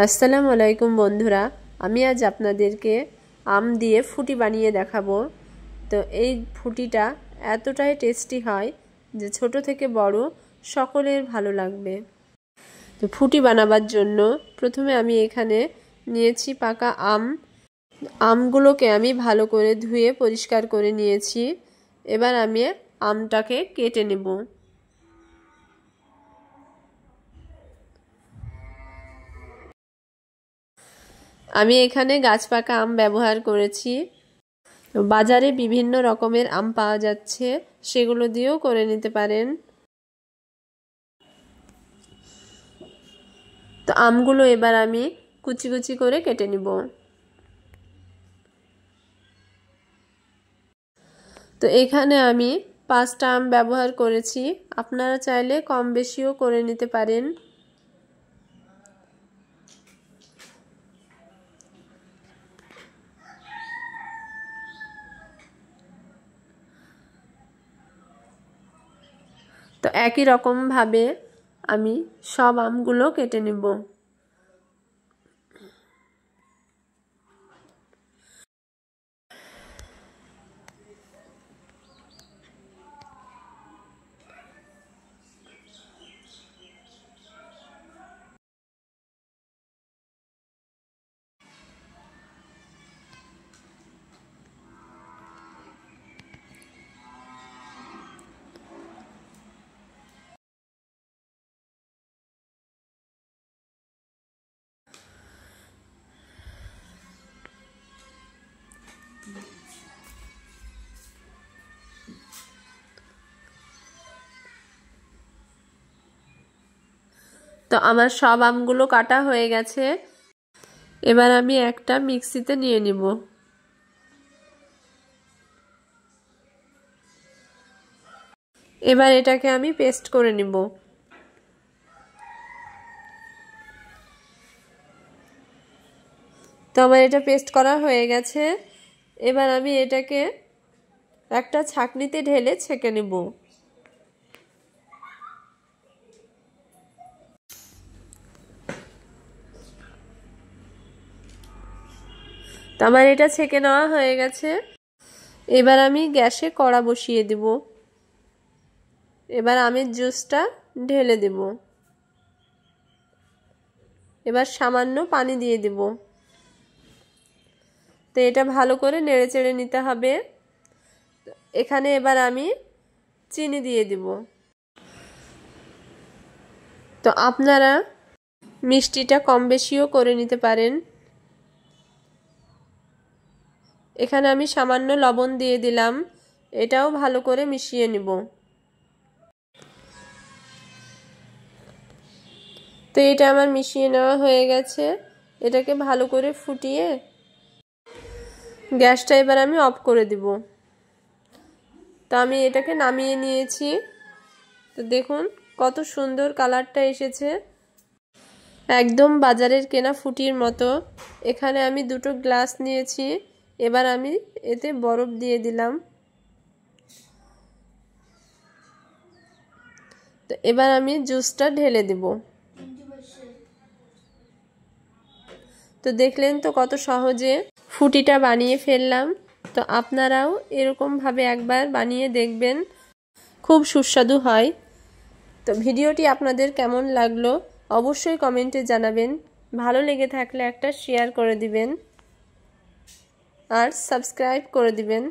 আসসালামু আলাইকুম বন্ধুরা, আমি আজ আপনাদেরকে আম দিয়ে ফুটি বানিয়ে দেখাবো। তো এই ফুটিটা এতটাই টেস্টি হয় যে ছোট থেকে বড় সকলের ভালো লাগবে। তো ফুটি বানাবার জন্য প্রথমে আমি এখানে নিয়েছি পাকা আম। আমগুলোকে আমি ভালো করে ধুয়ে পরিষ্কার করে নিয়েছি। এবার আমি আমটাকে কেটে নেব। আমি এখানে গাছ পাকা আম ব্যবহার করেছি। বাজারে বিভিন্ন রকমের আম পাওয়া যাচ্ছে, সেগুলো দিয়েও করে নিতে পারেন। তো আমগুলো এবার আমি কুচি কুচি করে কেটে নিব। তো এখানে আমি 5টা আম ব্যবহার করেছি, আপনারা চাইলে কম বেশিও করে নিতে পারেন। তো একই রকম ভাবে আমি সব আমগুলো কেটে নেব। তো আমার সব আমগুলো কাটা হয়ে গেছে। এবার আমি একটা মিক্সিতে নিয়ে নিব। এবার এটাকে আমি পেস্ট করে নিব। তো আমার এটা পেস্ট করা হয়ে গেছে। এবার আমি এটাকে একটা ছাঁকনিতে ঢেলে ছেঁকে নেব। তো আমার এটা ছেঁকে নেওয়া হয়ে গেছে। এবার আমি গ্যাসে কড়া বসিয়ে দেব। এবার আমের জুসটা ঢেলে দেব। এবার সামান্য পানি দিয়ে দেব। তো এটা ভালো করে নেড়ে চেড়ে নিতে হবে। এখানে এবার আমি চিনি দিয়ে দেব। তো আপনারা মিষ্টিটা কম বেশিও করে নিতে পারেন। এখানে আমি সামান্য লবণ দিয়ে দিলাম। এটাও ভালো করে মিশিয়ে নিব। তো এটা আমার মিশিয়ে নেওয়া হয়ে গেছে। এটাকে ভালো করে ফুটিয়ে গ্যাসটা এবার আমি অফ করে দিব। তো আমি এটাকে নামিয়ে নিয়েছি। তো দেখুন কত সুন্দর কালারটা এসেছে, একদম বাজারের কেনা ফুটির মতো। এখানে আমি 2টো গ্লাস নিয়েছি। এবার আমি এতে বরফ দিয়ে দিলাম। তো এবার আমি জুসটা ঢেলে দেব। তো দেখলেন তো কত সহজে ফুটিটা বানিয়ে ফেললাম। তো আপনারাও এরকমভাবে একবার বানিয়ে দেখবেন, খুব সুস্বাদু হয়। তো ভিডিওটি আপনাদের কেমন লাগলো অবশ্যই কমেন্টে জানাবেন। ভালো লেগে থাকলে একটা শেয়ার করে দিবেন আর সাবস্ক্রাইব করে দিবেন।